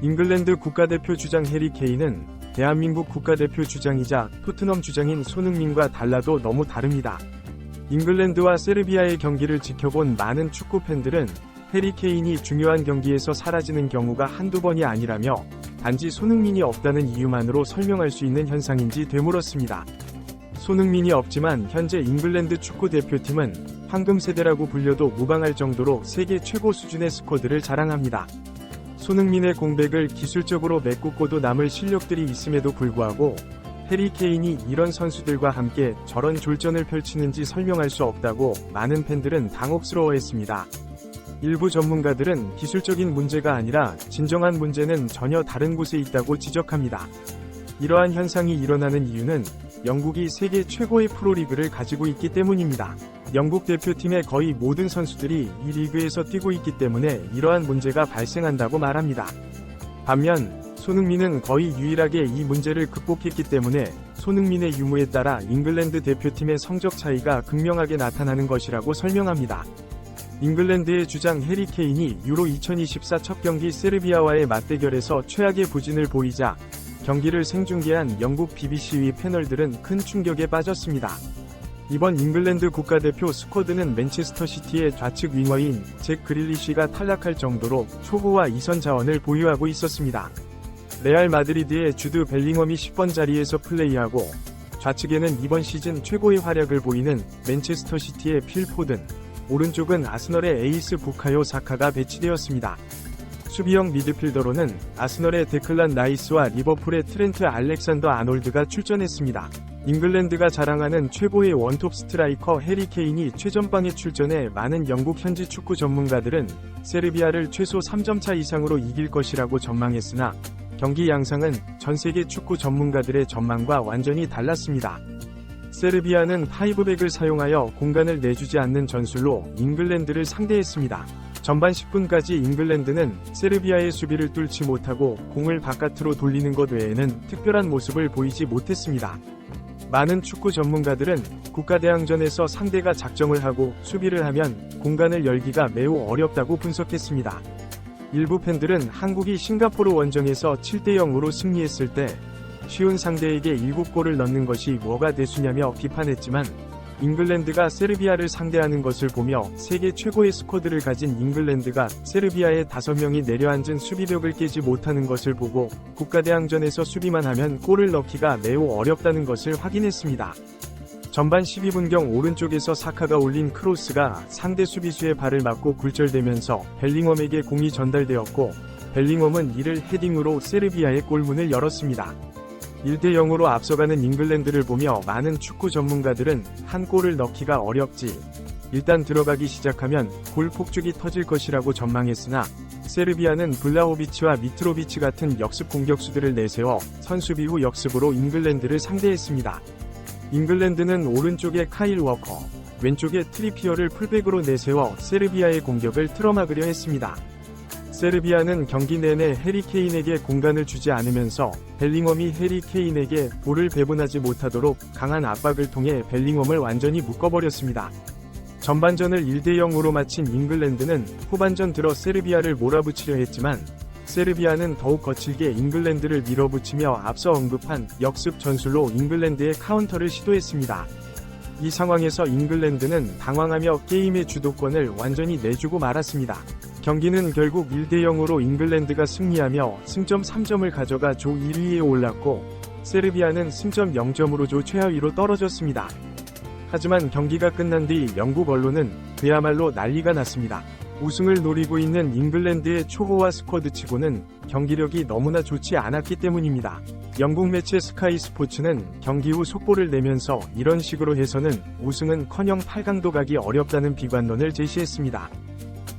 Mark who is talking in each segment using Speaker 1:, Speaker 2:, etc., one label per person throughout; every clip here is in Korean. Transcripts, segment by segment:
Speaker 1: 잉글랜드 국가대표 주장 해리 케인은 대한민국 국가대표 주장이자 토트넘 주장인 손흥민과 달라도 너무 다릅니다. 잉글랜드와 세르비아의 경기를 지켜본 많은 축구 팬들은 해리 케인이 중요한 경기에서 사라지는 경우가 한두 번이 아니라며 단지 손흥민이 없다는 이유만으로 설명할 수 있는 현상인지 되물었습니다. 손흥민이 없지만 현재 잉글랜드 축구 대표팀은 황금 세대라고 불려도 무방할 정도로 세계 최고 수준의 스쿼드를 자랑합니다. 손흥민의 공백을 기술적으로 메꾸고도 남을 실력들이 있음에도 불구하고 해리 케인이 이런 선수들과 함께 저런 졸전을 펼치는지 설명할 수 없다고 많은 팬들은 당혹스러워했습니다. 일부 전문가들은 기술적인 문제가 아니라 진정한 문제는 전혀 다른 곳에 있다고 지적합니다. 이러한 현상이 일어나는 이유는 영국이 세계 최고의 프로리그를 가지고 있기 때문입니다. 영국 대표팀의 거의 모든 선수들이 이 리그에서 뛰고 있기 때문에 이러한 문제가 발생한다고 말합니다. 반면 손흥민은 거의 유일하게 이 문제를 극복했기 때문에 손흥민의 유무에 따라 잉글랜드 대표팀의 성적 차이가 극명하게 나타나는 것이라고 설명합니다. 잉글랜드의 주장 해리 케인이 유로 2024 첫 경기 세르비아와의 맞대결에서 최악의 부진을 보이자 경기를 생중계한 영국 BBC 패널들은 큰 충격에 빠졌습니다. 이번 잉글랜드 국가대표 스쿼드는 맨체스터 시티의 좌측 윙어인 잭 그릴리시가 탈락할 정도로 초보와 이선 자원을 보유하고 있었습니다. 레알 마드리드의 주드 벨링엄이 10번 자리에서 플레이하고 좌측에는 이번 시즌 최고의 활약을 보이는 맨체스터 시티의 필 포든, 오른쪽은 아스널의 에이스 부카요 사카가 배치되었습니다. 수비형 미드필더로는 아스널의 데클란 라이스와 리버풀의 트렌트 알렉산더 아놀드가 출전했습니다. 잉글랜드가 자랑하는 최고의 원톱 스트라이커 해리 케인이 최전방에 출전해 많은 영국 현지 축구 전문가들은 세르비아를 최소 3점차 이상으로 이길 것이라고 전망했으나 경기 양상은 전세계 축구 전문가들의 전망과 완전히 달랐습니다. 세르비아는 파이브백을 사용하여 공간을 내주지 않는 전술로 잉글랜드를 상대했습니다. 전반 10분까지 잉글랜드는 세르비아의 수비를 뚫지 못하고 공을 바깥으로 돌리는 것 외에는 특별한 모습을 보이지 못했습니다. 많은 축구 전문가들은 국가대항전에서 상대가 작정을 하고 수비를 하면 공간을 열기가 매우 어렵다고 분석했습니다. 일부 팬들은 한국이 싱가포르 원정에서 7대0으로 승리했을 때 쉬운 상대에게 7골을 넣는 것이 뭐가 대수냐며 비판했지만 잉글랜드가 세르비아를 상대하는 것을 보며 세계 최고의 스쿼드를 가진 잉글랜드가 세르비아의 5명이 내려앉은 수비벽을 깨지 못하는 것을 보고 국가대항전에서 수비만 하면 골을 넣기가 매우 어렵다는 것을 확인했습니다. 전반 12분경 오른쪽에서 사카가 올린 크로스가 상대 수비수의 발을 맞고 굴절되면서 벨링엄에게 공이 전달되었고 벨링엄은 이를 헤딩으로 세르비아의 골문을 열었습니다. 1대0으로 앞서가는 잉글랜드를 보며 많은 축구 전문가들은 한 골을 넣기가 어렵지, 일단 들어가기 시작하면 골 폭죽이 터질 것이라고 전망했으나 세르비아는 블라호비치와 미트로비치 같은 역습 공격수들을 내세워 선수비 후 역습으로 잉글랜드를 상대했습니다. 잉글랜드는 오른쪽에 카일 워커, 왼쪽에 트리피어를 풀백으로 내세워 세르비아의 공격을 틀어막으려 했습니다. 세르비아는 경기 내내 해리 케인에게 공간을 주지 않으면서 벨링엄이 해리 케인에게 볼을 배분하지 못하도록 강한 압박을 통해 벨링엄을 완전히 묶어버렸습니다. 전반전을 1대0으로 마친 잉글랜드는 후반전 들어 세르비아를 몰아붙이려 했지만 세르비아는 더욱 거칠게 잉글랜드를 밀어붙이며 앞서 언급한 역습 전술로 잉글랜드의 카운터를 시도했습니다. 이 상황에서 잉글랜드는 당황하며 게임의 주도권을 완전히 내주고 말았습니다. 경기는 결국 1대0으로 잉글랜드가 승리하며 승점 3점을 가져가 조 1위에 올랐고 세르비아는 승점 0점으로 조 최하위로 떨어졌습니다. 하지만 경기가 끝난 뒤 영국 언론은 그야말로 난리가 났습니다. 우승을 노리고 있는 잉글랜드의 초호화 스쿼드치고는 경기력이 너무나 좋지 않았기 때문입니다. 영국 매체 스카이 스포츠는 경기 후 속보를 내면서 이런 식으로 해서는 우승은커녕 8강도 가기 어렵다는 비관론을 제시했습니다.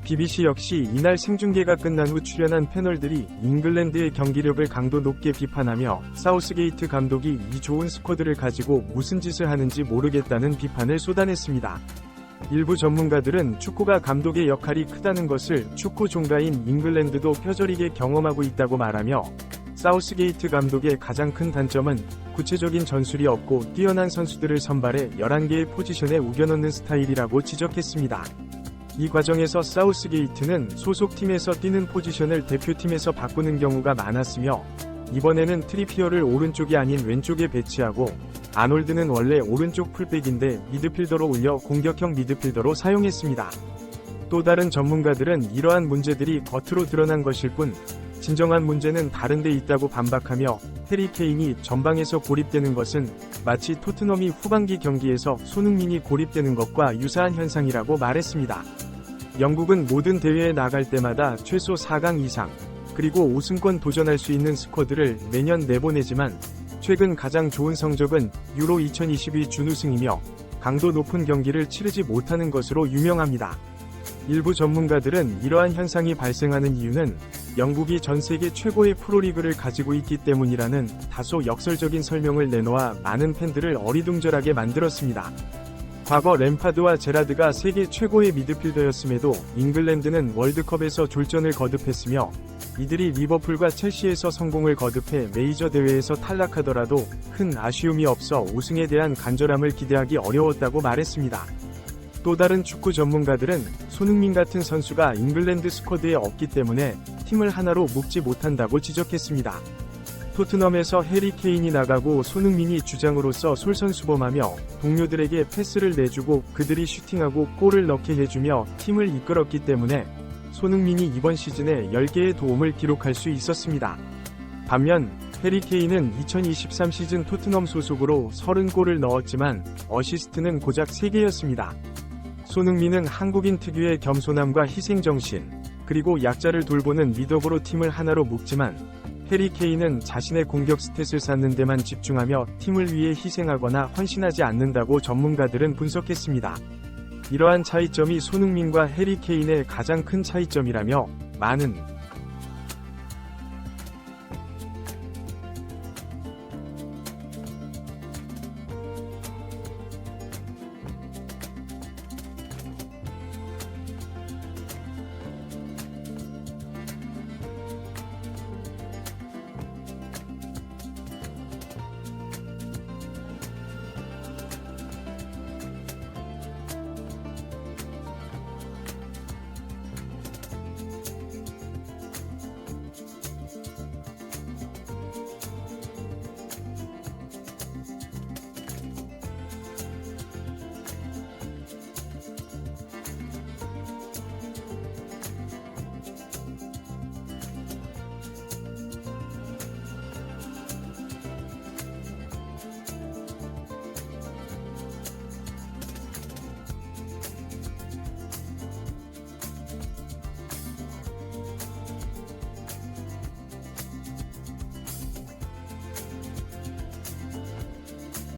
Speaker 1: BBC 역시 이날 생중계가 끝난 후 출연한 패널들이 잉글랜드의 경기력을 강도 높게 비판하며 사우스게이트 감독이 이 좋은 스쿼드를 가지고 무슨 짓을 하는지 모르겠다는 비판을 쏟아냈습니다. 일부 전문가들은 축구가 감독의 역할이 크다는 것을 축구 종가인 잉글랜드도 뼈저리게 경험하고 있다고 말하며 사우스게이트 감독의 가장 큰 단점은 구체적인 전술이 없고 뛰어난 선수들을 선발해 11개의 포지션에 우겨넣는 스타일이라고 지적했습니다. 이 과정에서 사우스게이트는 소속팀에서 뛰는 포지션을 대표팀에서 바꾸는 경우가 많았으며, 이번에는 트리피어를 오른쪽이 아닌 왼쪽에 배치하고, 아놀드는 원래 오른쪽 풀백인데 미드필더로 올려 공격형 미드필더로 사용했습니다. 또 다른 전문가들은 이러한 문제들이 겉으로 드러난 것일 뿐, 진정한 문제는 다른 데 있다고 반박하며, 해리 케인이 전방에서 고립되는 것은 마치 토트넘이 후반기 경기에서 손흥민이 고립되는 것과 유사한 현상이라고 말했습니다. 영국은 모든 대회에 나갈 때마다 최소 4강 이상, 그리고 우승권 도전할 수 있는 스쿼드를 매년 내보내지만, 최근 가장 좋은 성적은 유로 2022 준우승이며 강도 높은 경기를 치르지 못하는 것으로 유명합니다. 일부 전문가들은 이러한 현상이 발생하는 이유는 영국이 전 세계 최고의 프로리그를 가지고 있기 때문이라는 다소 역설적인 설명을 내놓아 많은 팬들을 어리둥절하게 만들었습니다. 과거 램파드와 제라드가 세계 최고의 미드필더였음에도 잉글랜드는 월드컵에서 졸전을 거듭했으며, 이들이 리버풀과 첼시에서 성공을 거듭해 메이저 대회에서 탈락하더라도 큰 아쉬움이 없어 우승에 대한 간절함을 기대하기 어려웠다고 말했습니다. 또 다른 축구 전문가들은 손흥민 같은 선수가 잉글랜드 스쿼드에 없기 때문에 팀을 하나로 묶지 못한다고 지적했습니다. 토트넘에서 해리 케인이 나가고 손흥민이 주장으로서 솔선수범하며 동료들에게 패스를 내주고 그들이 슈팅하고 골을 넣게 해주며 팀을 이끌었기 때문에 손흥민이 이번 시즌에 10개의 도움을 기록할 수 있었습니다. 반면 해리 케인은 2023 시즌 토트넘 소속으로 30골을 넣었지만 어시스트는 고작 3개였습니다. 손흥민은 한국인 특유의 겸손함과 희생정신, 그리고 약자를 돌보는 리더로 팀을 하나로 묶지만, 해리 케인은 자신의 공격 스탯을 쌓는 데만 집중하며 팀을 위해 희생하거나 헌신하지 않는다고 전문가들은 분석했습니다. 이러한 차이점이 손흥민과 해리 케인의 가장 큰 차이점이라며, 많은